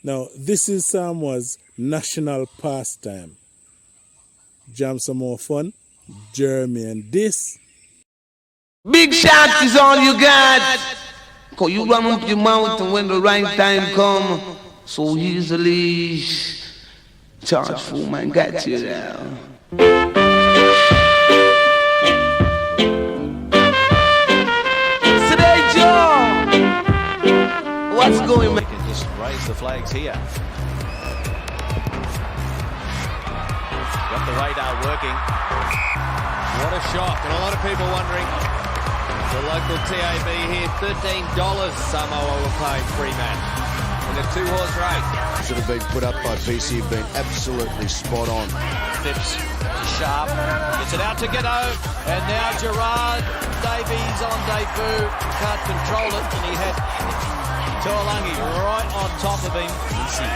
Now, this is Samoa's national pastime. Jam some more fun, Jeremy, and this. Big shots is all you got. Cause you run up your mountain when the right time come. So easily. Charge fool man, got you now. Today, Joe. What's going on? We can just raise the flags here. Got the radar working. What a shock, and a lot of people wondering. The local TAB here, $13 Samoa will pay free man in a 2-horse race. Should have been put up by BC, have been absolutely spot on. Phipps, sharp, gets it out to Ghetto, and now Gerard Davies on debut, can't control it, and he had Tuolangi right on top of him. Easy.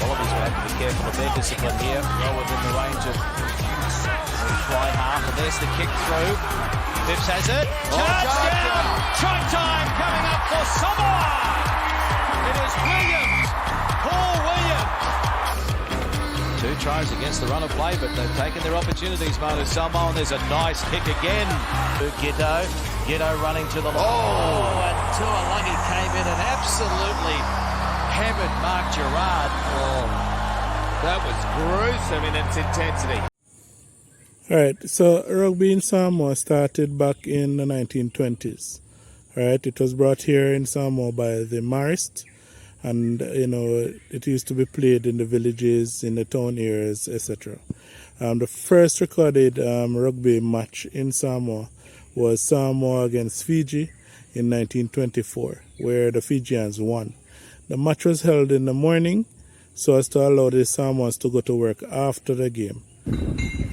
Wallabies will have to be careful of their discipline here, well within the range of fly half, and there's the kick through. Phipps has it. Touchdown! Try time coming up for Samoa! It is Williams! Paul Williams! 2 tries against the run of play, but they've taken their opportunities, Manu Samoa, and there's a nice kick again. Ghetto. Ghetto running to the line. Oh, and Tuolangi came in and absolutely hammered Mark Gerard. Oh, that was gruesome in its intensity. Alright, so rugby in Samoa started back in the 1920s. Alright, it was brought here in Samoa by the Marist, and it used to be played in the villages, in the town areas, etc. The first recorded rugby match in Samoa was Samoa against Fiji in 1924, where the Fijians won. The match was held in the morning so as to allow the Samoans to go to work after the game.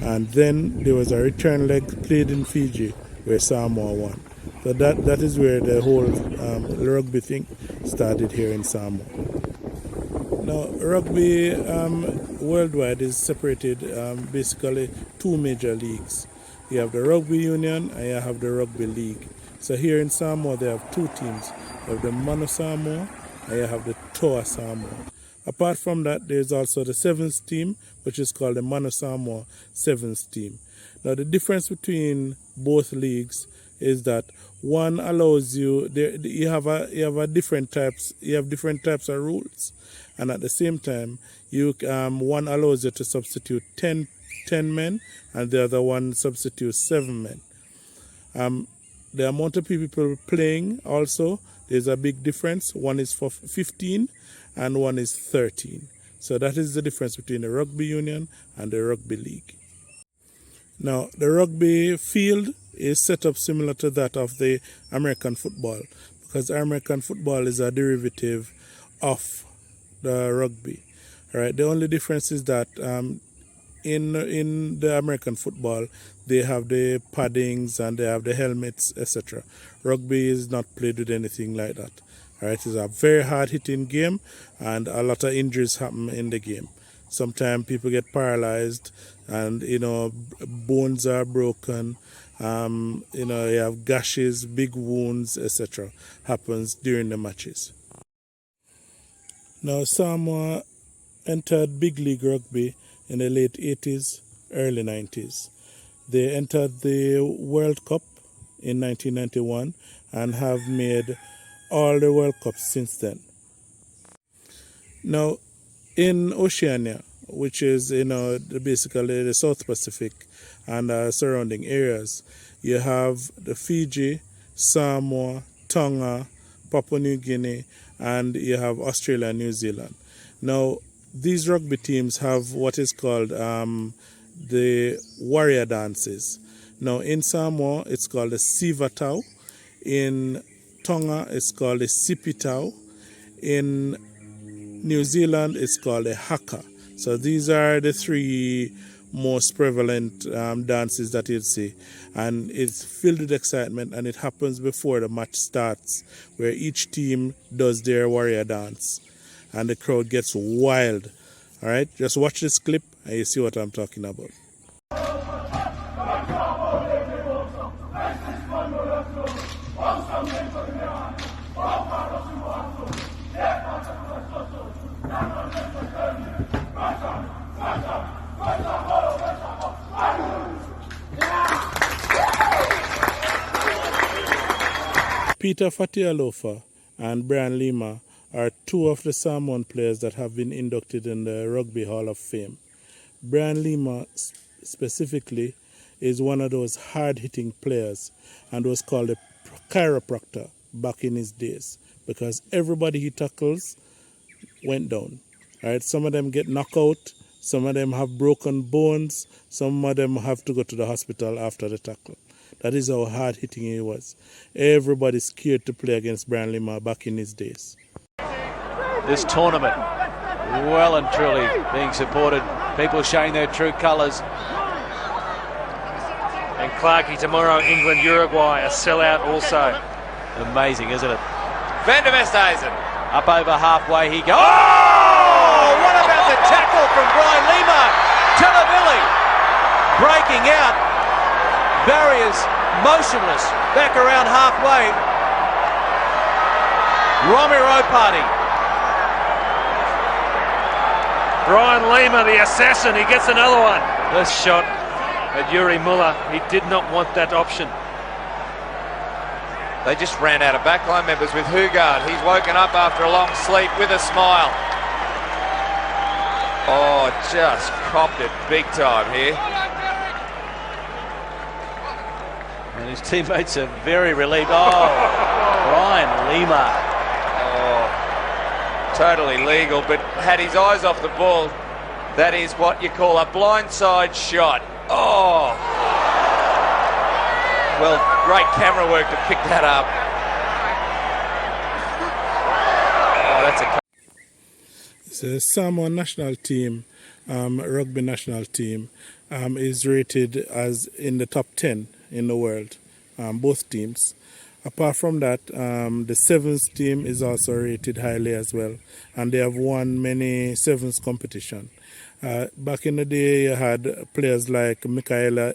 And then there was a return leg played in Fiji where Samoa won. So that is where the whole rugby thing started here in Samoa. Now, rugby worldwide is separated basically 2 major leagues. You have the Rugby Union and you have the Rugby League. So here in Samoa they have 2 teams. You have the Manu Samoa and you have the Toa Samoa. Apart from that, there's also the 7th team, which is called the Manu Samoa 7th team. Now, the difference between both leagues is that one allows you, you have different types of rules, and at the same time, one allows you to substitute 10 men, and the other one substitutes 7 men. The amount of people playing also, there's a big difference. One is for 15 and one is 13. So that is the difference between the Rugby Union and the Rugby League. Now, the rugby field is set up similar to that of the American football, because American football is a derivative of the rugby. All right. The only difference is that in the American football, they have the paddings and they have the helmets, etc. Rugby is not played with anything like that. All right, it's a very hard-hitting game, and a lot of injuries happen in the game. Sometimes people get paralyzed, and bones are broken. You have gashes, big wounds, etc. happens during the matches. Now, Samoa entered big league rugby in the late 80s, early 90s. They entered the World Cup in 1991 and have made all the World Cups since then. Now, in Oceania, which is basically the South Pacific and surrounding areas, you have the Fiji, Samoa, Tonga, Papua New Guinea, and you have Australia and New Zealand. Now, these rugby teams have what is called the warrior dances. Now, in Samoa, it's called the Sivatau. In Tonga, it's called the Sipitau. In New Zealand, it's called the Haka. So these are the 3 most prevalent dances that you'd see. And it's filled with excitement, and it happens before the match starts, where each team does their warrior dance. And the crowd gets wild. All right, just watch this clip and you see what I'm talking about. Yeah. Peter Fatialofa and Brian Lima are two of the Samoan players that have been inducted in the Rugby Hall of Fame. Brian Lima specifically is one of those hard-hitting players and was called a chiropractor back in his days because everybody he tackles went down. Right? Some of them get knocked out, some of them have broken bones, some of them have to go to the hospital after the tackle. That is how hard-hitting he was. Everybody's scared to play against Brian Lima back in his days. This tournament, well and truly being supported, people showing their true colours. And Clarkey tomorrow, England, Uruguay, a sellout also. Amazing, isn't it? Van der Westhuizen. Up over halfway he goes. Oh! What about the tackle from Brian Lima? Televilli breaking out. Barriers motionless. Back around halfway. Romero party. Brian Lima, the assassin, he gets another one. This shot at Yuri Muller, he did not want that option. They just ran out of backline members with Hugard. He's woken up after a long sleep with a smile. Oh, just copped it big time here. And his teammates are very relieved. Oh, Brian Lima. Oh, totally legal, but had his eyes off the ball. That is what you call a blindside shot. Oh. Well, great camera work to pick that up. Oh, that's a... The Samoan national team, rugby national team, is rated as in the top 10 in the world, both teams. Apart from that, the sevens team is also rated highly as well, and they have won many sevens competition. Back in the day, you had players like Michaele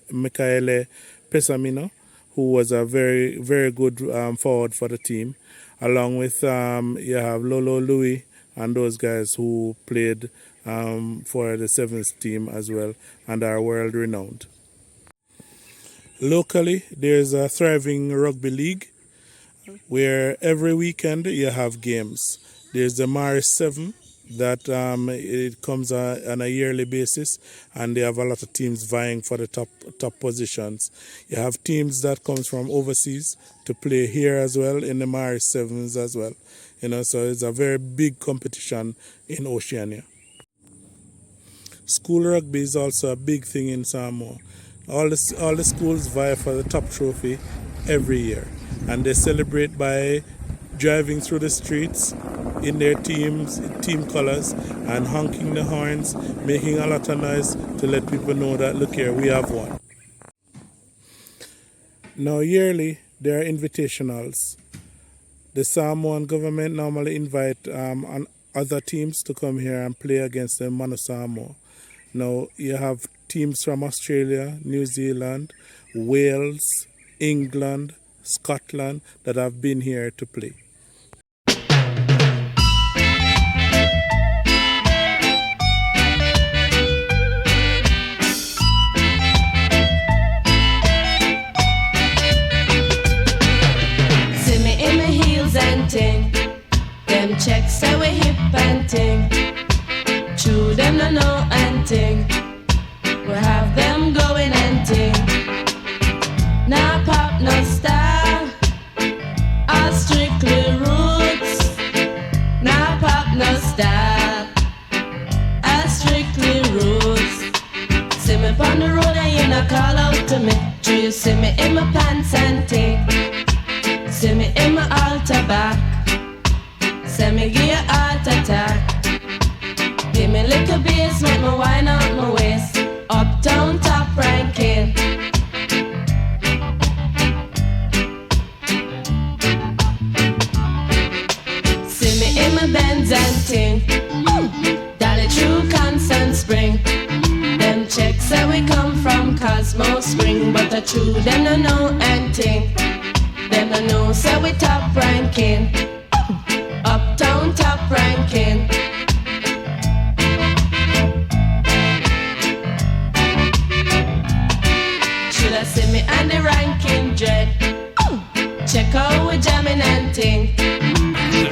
Pesamino, who was a very, very good forward for the team. Along with you have Lolo Louis and those guys who played for the sevens team as well and are world renowned. Locally, there's a thriving rugby league where every weekend you have games. There's the Maris 7 that it comes on a yearly basis, and they have a lot of teams vying for the top positions. You have teams that comes from overseas to play here as well in the Maris 7s as well. You know, so it's a very big competition in Oceania. School rugby is also a big thing in Samoa. All the schools vie for the top trophy every year, and they celebrate by driving through the streets in their team colors and honking the horns, making a lot of noise to let people know that, look here, we have won. Now yearly there are invitationals. The Samoan government normally invite other teams to come here and play against the Manu Samoa. Now you have teams from Australia, New Zealand, Wales, England, Scotland that have been here to play. See me in my heels and ting, them checks say we hip and ting, true them no know and ting, we have them going and ting. Now pop no style, all strictly roots. Now pop no style, all strictly roots. See me on the road and you not call out to me. Do you see me in my pants and ting? See me in my altar back. See me give you heart attack. Give me little bass, make me wind out my waist. Uptown top ranking. See me in my Benz and ting. Dolly True Constant Spring. Them checks say we come from Cosmo Spring, but the true them no know and ting. Them no know say we top ranking. Uptown top ranking. Should I see me and the ranking dread? Check out we jamming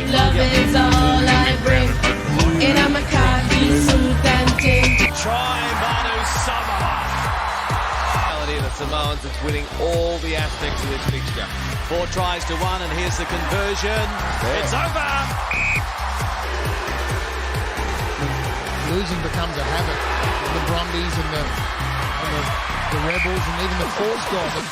Love is all I bring. In a khaki suit and ting. Try Manu Samoa. The Samoans, it's winning all the aspects of this fixture. 4 tries to 1, and here's the conversion. It's over. Losing becomes a habit. The Brumbies and the Rebels and even the Force guys.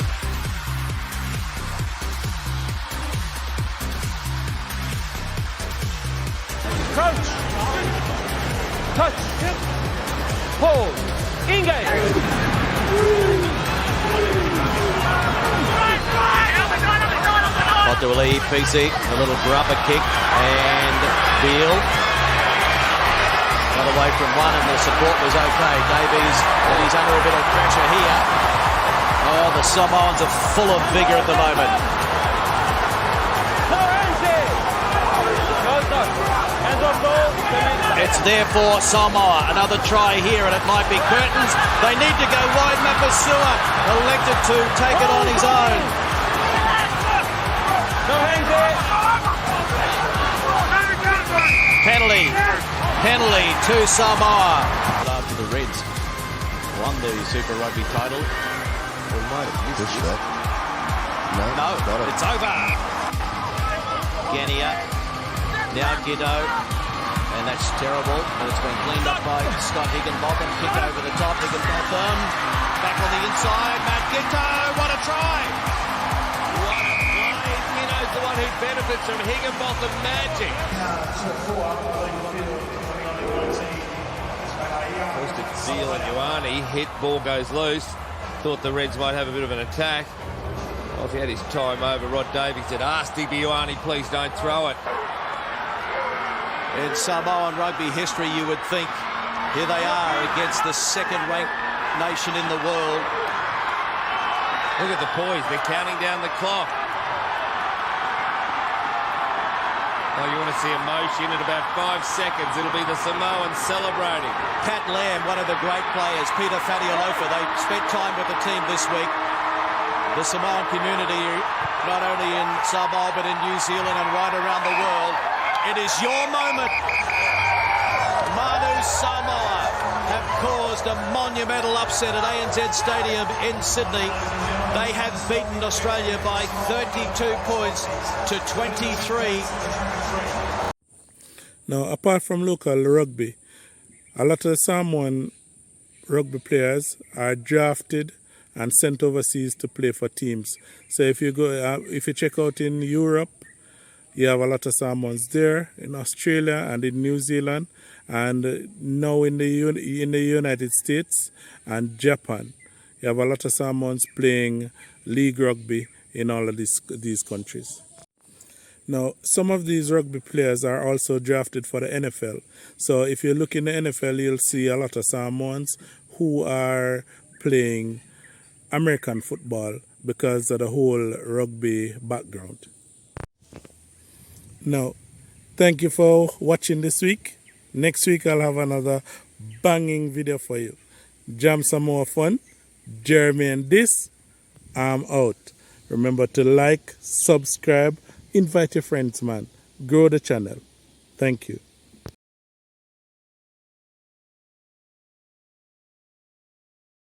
Coach. Touch. Hold. Engage. Potawali, PC, a little grubber kick, and Beal got away from one, and the support was okay. Davies, and he's under a bit of pressure here. Oh, the Samoans are full of vigour at the moment. It's there for Samoa. Another try here, and it might be curtains. They need to go wide. Mapasua elected to take it on his own. Penalty to Samoa. After the Reds won the Super Rugby title. We might have missed that. No, it's over. Genia, now Giddo, and that's terrible. And it's been cleaned up by Scott Higginbotham. Kick over the top, Higginbotham. Back on the inside, Matt Giddo, what a try! What a play. Gino's the one who benefits from Higginbotham magic. First it's Seal and Ioane. Hit, ball goes loose. Thought the Reds might have a bit of an attack. Well, if he had his time over, Rod Davies said, ask Ioane, please don't throw it. In Samoan rugby history, you would think, here they are against the second-ranked nation in the world. Look at the poise, they're counting down the clock. Oh, you want to see emotion in about 5 seconds, it'll be the Samoans celebrating. Cat Lamb, one of the great players, Peter Fatialofa, they spent time with the team this week. The Samoan community, not only in Samoa but in New Zealand and right around the world, it is your moment. Manu Samoa have caused a monumental upset at ANZ Stadium in Sydney. They have beaten Australia by 32 points to 23. Now, apart from local rugby, a lot of Samoan rugby players are drafted and sent overseas to play for teams. So if you go, if you check out in Europe, you have a lot of Samoans there, in Australia and in New Zealand, and now in the United States and Japan. You have a lot of Samoans playing league rugby in all of these countries. Now, some of these rugby players are also drafted for the NFL. So if you look in the NFL, you'll see a lot of Samoans who are playing American football because of the whole rugby background. Now, thank you for watching this week. Next week I'll have another banging video for you. Jam some more fun. Jeremy and this, I'm out. Remember to like, subscribe, invite your friends, man. Grow the channel. Thank you.